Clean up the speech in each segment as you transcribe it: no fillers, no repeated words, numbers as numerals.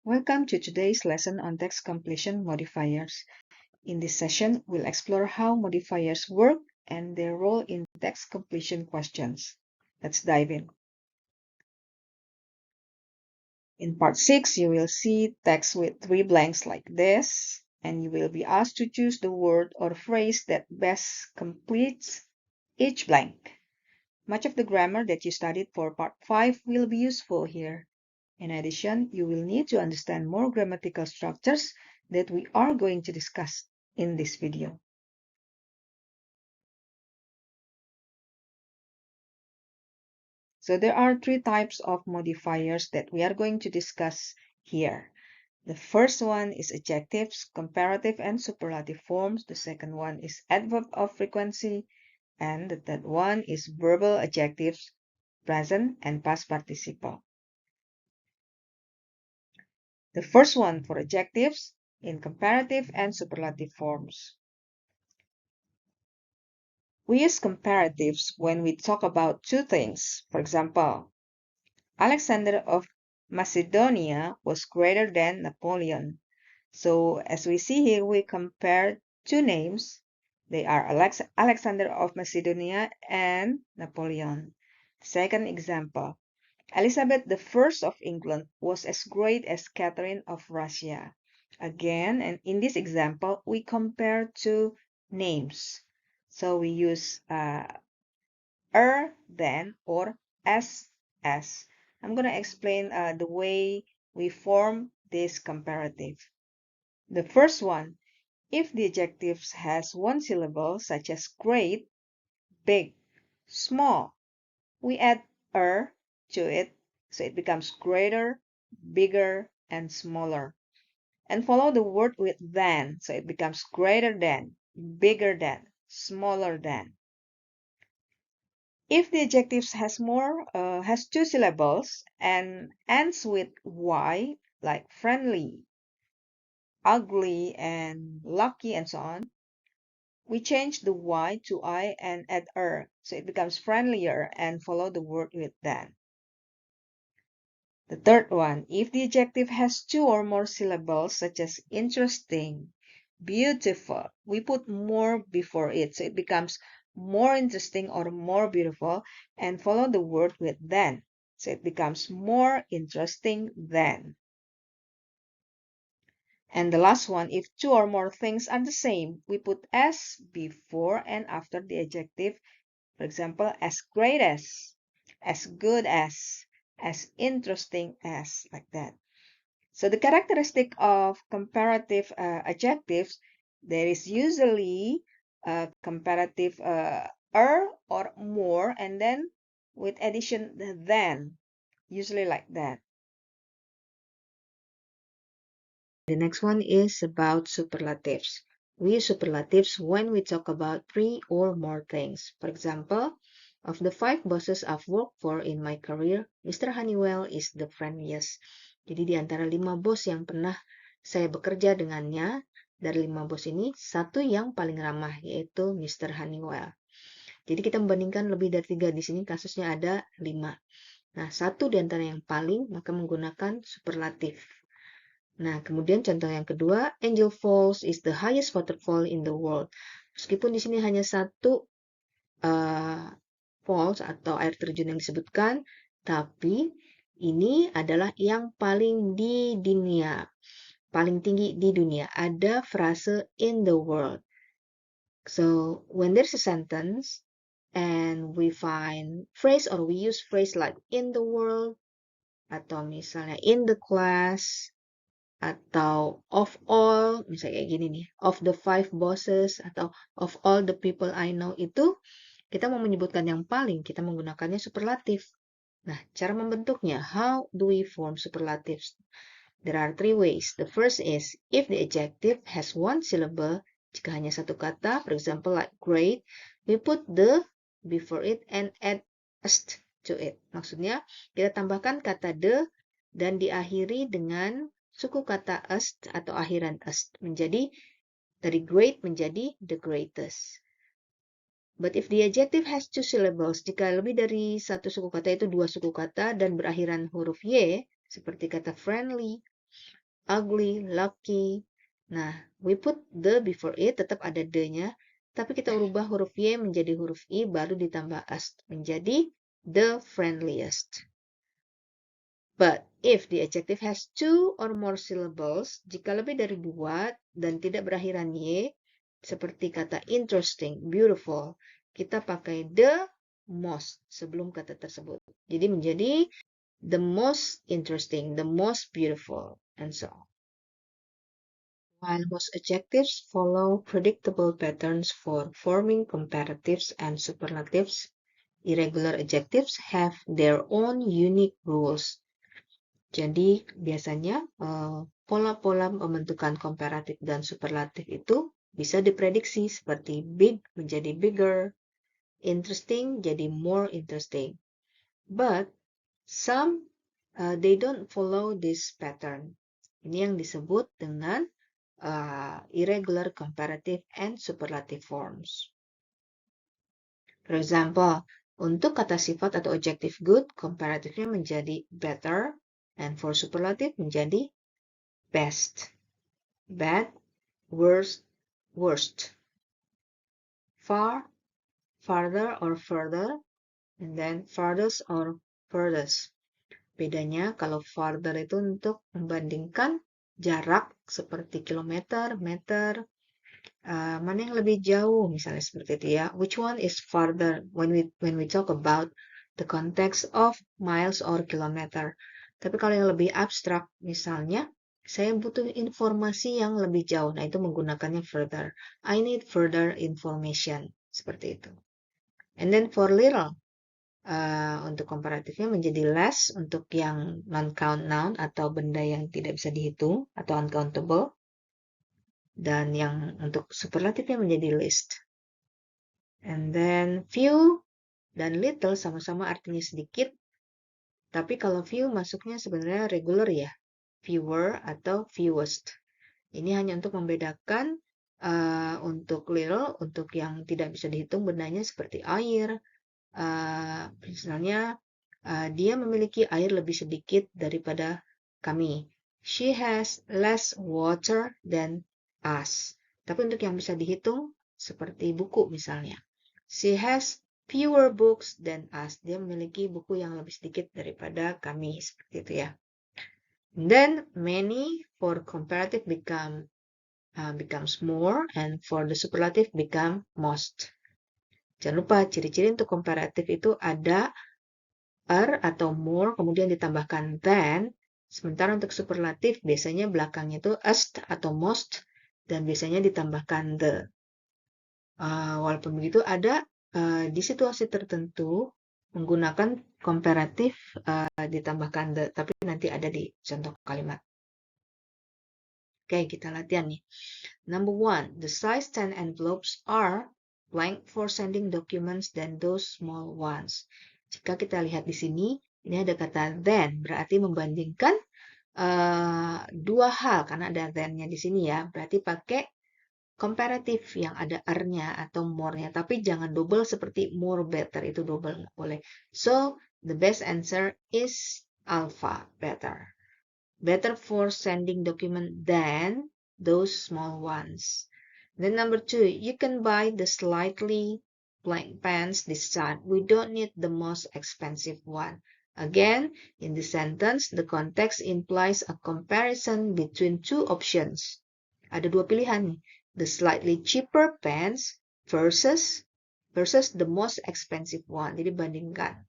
Welcome to today's lesson on text completion modifiers. In this session, we'll explore how modifiers work and their role in text completion questions. Let's dive in. In part 6, you will see text with 3 blanks like this, and you will be asked to choose the word or phrase that best completes each blank. Much of the grammar that you studied for part 5 will be useful here. In addition, you will need to understand more grammatical structures that we are going to discuss in this video. So there are 3 types of modifiers that we are going to discuss here. The first one is adjectives, comparative and superlative forms. The second one is adverb of frequency. And the third one is verbal adjectives, present and past participle. The first one for adjectives in comparative and superlative forms. We use comparatives when we talk about two things. For example, Alexander of Macedonia was greater than Napoleon. So as we see here, we compare two names. They are Alexander of Macedonia and Napoleon. Second example, Elizabeth I of England was as great as Catherine of Russia. Again, and in this example, we compare two names. So we use than or as. I'm going to explain the way we form this comparative. The first one, if the adjective has one syllable, such as great, big, small, we add to it, so it becomes greater, bigger, and smaller. And follow the word with than, so it becomes greater than, bigger than, smaller than. If the adjective has two syllables and ends with y, like friendly, ugly, and lucky, and so on, we change the y to I and add so it becomes friendlier and follow the word with than. The third one, if the adjective has two or more syllables, such as interesting, beautiful, we put more before it, so it becomes more interesting or more beautiful, and follow the word with than, so it becomes more interesting than. And the last one, if two or more things are the same, we put as before and after the adjective. For example, as great as good as interesting as, like that. So the characteristic of comparative adjectives, there is usually a comparative or more, and then with addition than, usually like that. The next one is about superlatives. We use superlatives when we talk about 3 or more things. For example, of the 5 bosses I've worked for in my career, Mr. Honeywell is the friendliest. Jadi di antara 5 bos yang pernah saya bekerja dengannya, dari 5 bos ini, satu yang paling ramah, yaitu Mr. Honeywell. Jadi kita membandingkan lebih dari 3 di sini, kasusnya ada 5. Nah, satu di antara yang paling, maka menggunakan superlatif. Nah, kemudian contoh yang kedua, Angel Falls is the highest waterfall in the world. Meskipun di sini hanya satu falls atau air terjun yang disebutkan, tapi ini adalah yang paling di dunia, paling tinggi di dunia. Ada frase in the world. So, when there's a sentence and we find phrase or we use phrase like in the world, atau misalnya in the class, atau of all, misalnya kayak gini nih, of the 5 bosses, atau of all the people I know, itu kita mau menyebutkan yang paling, kita menggunakannya superlatif. Nah, cara membentuknya, how do we form superlatives? There are 3 ways. The first is, if the adjective has one syllable, jika hanya satu kata, for example like great, we put the before it and add est to it. Maksudnya, kita tambahkan kata the dan diakhiri dengan suku kata est atau akhiran est, menjadi dari great menjadi the greatest. But if the adjective has 2 syllables, jika lebih dari satu suku kata itu 2 suku kata dan berakhiran huruf y, seperti kata friendly, ugly, lucky. Nah, we put the before it, tetap ada the-nya, tapi kita ubah huruf Y menjadi huruf I, baru ditambah est, menjadi the friendliest. But if the adjective has 2 or more syllables, jika lebih dari 2 dan tidak berakhiran Y, seperti kata interesting, beautiful, kita pakai the most sebelum kata tersebut. Jadi menjadi the most interesting, the most beautiful, and so on. While most adjectives follow predictable patterns for forming comparatives and superlatives, irregular adjectives have their own unique rules. Jadi biasanya pola-pola pembentukan komparatif dan superlatif itu bisa diprediksi seperti big menjadi bigger, interesting jadi more interesting. But some they don't follow this pattern. Ini yang disebut dengan irregular comparative and superlative forms. For example, untuk kata sifat atau adjective good, comparatifnya menjadi better, and for superlative menjadi best, bad, worst, worst, far, farther or further, and then farthest or furthest. Bedanya kalau farther itu untuk membandingkan jarak seperti kilometer, meter, mana yang lebih jauh misalnya seperti itu ya. Which one is farther when we talk about the context of miles or kilometer. Tapi kalau yang lebih abstrak misalnya saya butuh informasi yang lebih jauh. Nah, itu menggunakannya further. I need further information. Seperti itu. And then for little, untuk komparatifnya menjadi less untuk yang non-count noun atau benda yang tidak bisa dihitung atau uncountable. Dan yang untuk superlatifnya menjadi least. And then few dan little sama-sama artinya sedikit. Tapi kalau few masuknya sebenarnya regular ya. Fewer atau fewest. Ini hanya untuk membedakan untuk little, untuk yang tidak bisa dihitung bendanya seperti air. Misalnya dia memiliki air lebih sedikit daripada kami. She has less water than us. Tapi untuk yang bisa dihitung, seperti buku misalnya. She has fewer books than us. Dia memiliki buku yang lebih sedikit daripada kami. Seperti itu ya. And then many for comparative becomes more, and for the superlative become most. Jangan lupa ciri-ciri untuk komparatif itu ada atau more, kemudian ditambahkan than. Sementara untuk superlatif biasanya belakangnya itu est atau most, dan biasanya ditambahkan the. Walaupun begitu ada di situasi tertentu menggunakan komparatif ditambahkan the, tapi nanti ada di contoh kalimat. Oke, kita latihan nih. Number 1, the size 10 envelopes are blank for sending documents than those small ones. Jika kita lihat di sini, ini ada kata than, berarti membandingkan dua hal, karena ada than-nya di sini ya. Berarti pakai komparatif yang ada are-nya atau more-nya, tapi jangan double seperti more better, itu double nggak boleh. So, the best answer is alpha, better. Better for sending document than those small ones. Then number 2, you can buy the slightly blank pens this time. We don't need the most expensive one. Again, in the sentence, the context implies a comparison between two options. Ada dua pilihan, the slightly cheaper pens versus the most expensive one. Jadi bandingkan.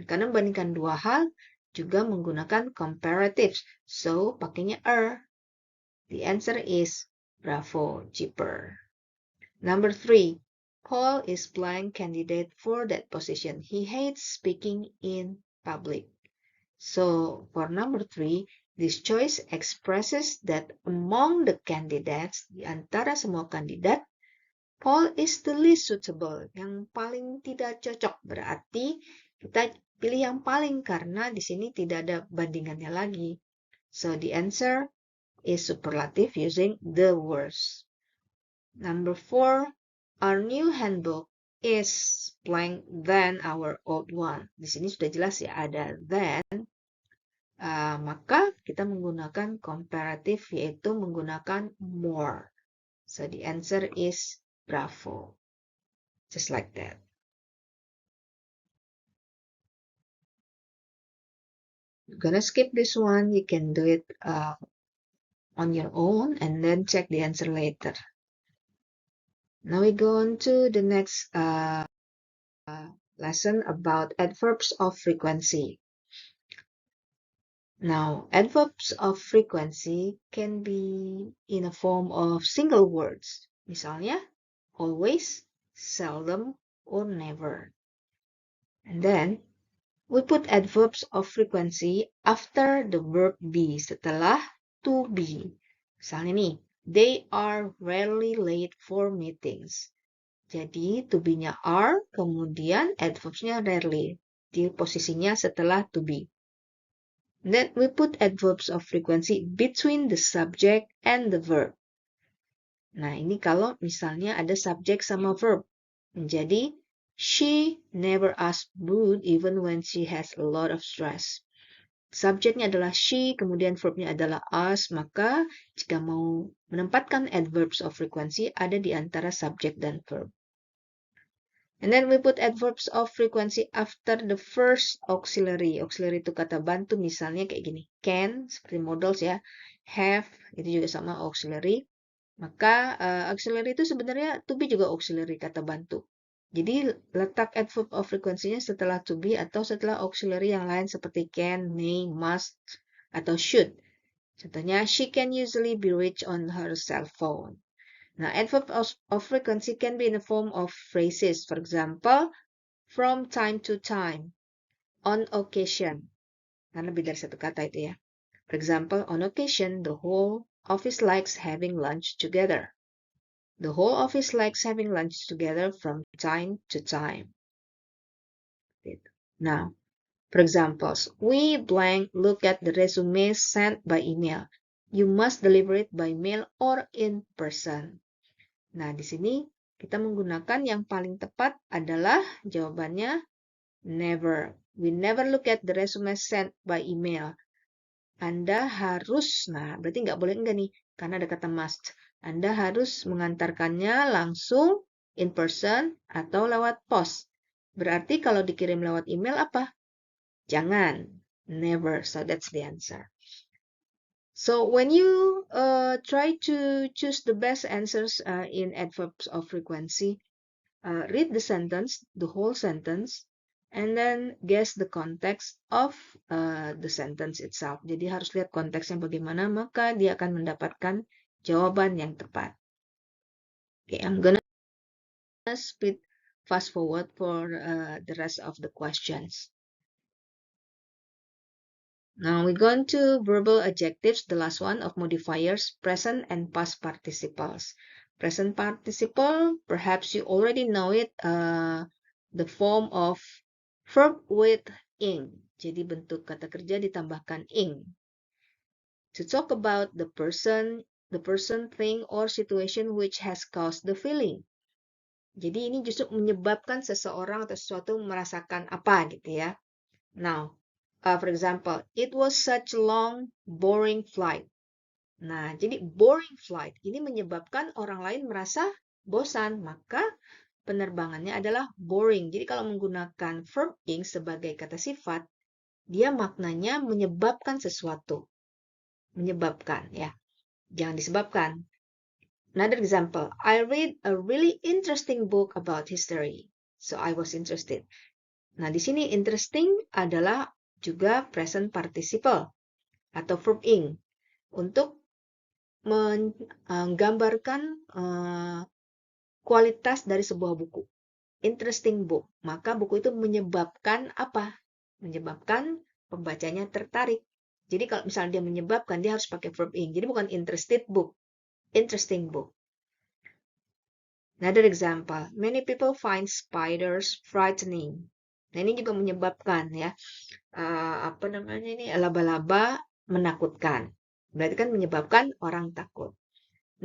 Karena membandingkan dua hal, juga menggunakan comparatives. So, pakainya are. The answer is bravo, cheaper. Number 3, Paul is blank candidate for that position. He hates speaking in public. So, for number 3, this choice expresses that among the candidates, di antara semua kandidat, Paul is the least suitable, yang paling tidak cocok. Berarti kita pilih yang paling karena di sini tidak ada bandingannya lagi. So the answer is superlative using the worst. Number 4, our new handbook is blank than our old one. Di sini sudah jelas ya ada than. maka kita menggunakan comparative, yaitu menggunakan more. So the answer is bravo. Just like that. You're gonna skip this one. You can do it on your own and then check the answer later. Now we go on to the next lesson about adverbs of frequency. Now, adverbs of frequency can be in a form of single words. Misalnya, always, seldom, or never. And then, we put adverbs of frequency after the verb be, setelah to be. Misalnya nih, they are rarely late for meetings. Jadi, to be-nya are, kemudian adverbs-nya rarely. Di posisinya setelah to be. Then we put adverbs of frequency between the subject and the verb. Nah, ini kalau misalnya ada subjek sama verb. Menjadi, she never asks Bud even when she has a lot of stress. Subjeknya adalah she, kemudian verbnya adalah us, maka jika mau menempatkan adverbs of frequency ada di antara subjek dan verb. And then we put adverbs of frequency after the first auxiliary. Auxiliary itu kata bantu, misalnya kayak gini. Can, seperti modals ya. Have, itu juga sama auxiliary. Maka auxiliary itu sebenarnya to be juga auxiliary kata bantu. Jadi letak adverb of frequency-nya setelah to be atau setelah auxiliary yang lain seperti can, may, must, atau should. Contohnya, she can usually be reached on her cell phone. Now, adverb of frequency can be in the form of phrases. For example, from time to time, on occasion. Karena lebih dari satu kata itu ya. For example, on occasion, the whole office likes having lunch together. The whole office likes having lunch together from time to time. Now, for examples, we blank look at the resume sent by email. You must deliver it by mail or in person. Nah, di sini kita menggunakan yang paling tepat adalah jawabannya never. We never look at the resume sent by email. Anda harus, nah berarti nggak boleh enggak nih, karena ada kata must. Anda harus mengantarkannya langsung in person atau lewat pos. Berarti kalau dikirim lewat email apa? Jangan. Never. So that's the answer. So when you try to choose the best answers in adverbs of frequency, read the sentence, the whole sentence, and then guess the context of the sentence itself. Jadi harus lihat konteksnya bagaimana, maka dia akan mendapatkan jawaban yang tepat. Okay, I'm gonna speed fast forward for the rest of the questions. Now we go into verbal adjectives, the last one of modifiers, present and past participles. Present participle, perhaps you already know it, the form of verb with ing. Jadi bentuk kata kerja ditambahkan ing. To talk about the person, thing, or situation which has caused the feeling. Jadi ini justru menyebabkan seseorang atau sesuatu merasakan apa gitu ya. Now, for example, it was such a long, boring flight. Nah, jadi boring flight ini menyebabkan orang lain merasa bosan, maka penerbangannya adalah boring. Jadi kalau menggunakan verb ing sebagai kata sifat, dia maknanya menyebabkan sesuatu. Menyebabkan, ya. Jangan disebabkan. Another example, I read a really interesting book about history. So I was interested. Nah, di sini interesting adalah juga present participle atau verb ing untuk menggambarkan kualitas dari sebuah buku. Interesting book. Maka buku itu menyebabkan apa? Menyebabkan pembacanya tertarik. Jadi kalau misalnya dia menyebabkan, dia harus pakai verb ing. Jadi bukan interested book. Interesting book. Another example. Many people find spiders frightening. Nah, ini juga menyebabkan ya. Apa namanya ini? Laba-laba menakutkan. Berarti kan menyebabkan orang takut.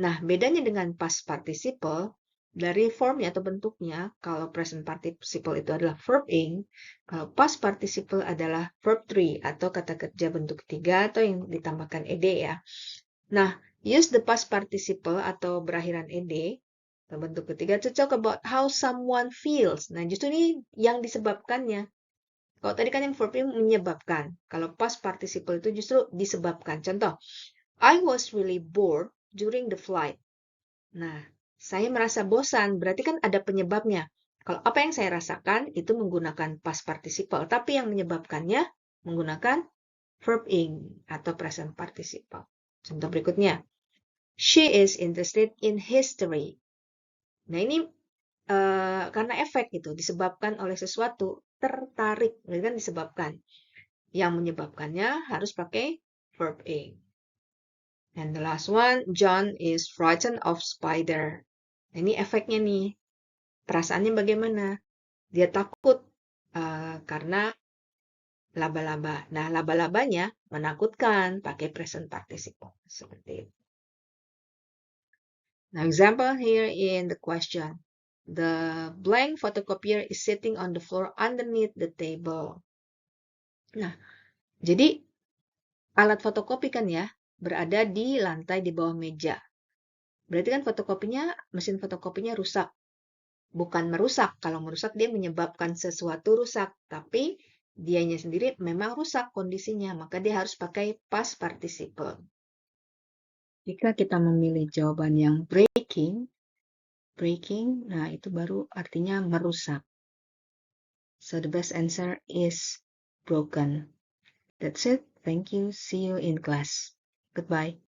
Nah, bedanya dengan past participle, Dari formnya atau bentuknya, kalau present participle itu adalah verb ing, kalau past participle adalah verb 3 atau kata kerja bentuk ketiga atau yang ditambahkan ed ya. Nah, use the past participle atau berakhiran ed atau bentuk ketiga to talk about how someone feels. Nah, justru ini yang disebabkannya. Kalau tadi kan yang verb ing menyebabkan. Kalau past participle itu justru disebabkan. Contoh, I was really bored during the flight. Nah, saya merasa bosan, berarti kan ada penyebabnya. Kalau apa yang saya rasakan itu menggunakan past participle, tapi yang menyebabkannya menggunakan verb ing atau present participle. Contoh berikutnya, she is interested in history. Nah, ini karena efek itu disebabkan oleh sesuatu, tertarik, berarti kan disebabkan. Yang menyebabkannya harus pakai verb ing. And the last one, John is frightened of spider. Nah, ini efeknya nih. Perasaannya bagaimana? Dia takut karena laba-laba. Nah, laba-labanya menakutkan pakai present participle. Seperti itu. Now, example here in the question. The blank photocopier is sitting on the floor underneath the table. Nah, jadi alat fotokopi kan ya, berada di lantai di bawah meja. Berarti kan mesin fotokopinya rusak. Bukan merusak. Kalau merusak dia menyebabkan sesuatu rusak. Tapi dianya sendiri memang rusak kondisinya. Maka dia harus pakai past participle. Jika kita memilih jawaban yang breaking, nah itu baru artinya merusak. So the best answer is broken. That's it. Thank you. See you in class. Goodbye.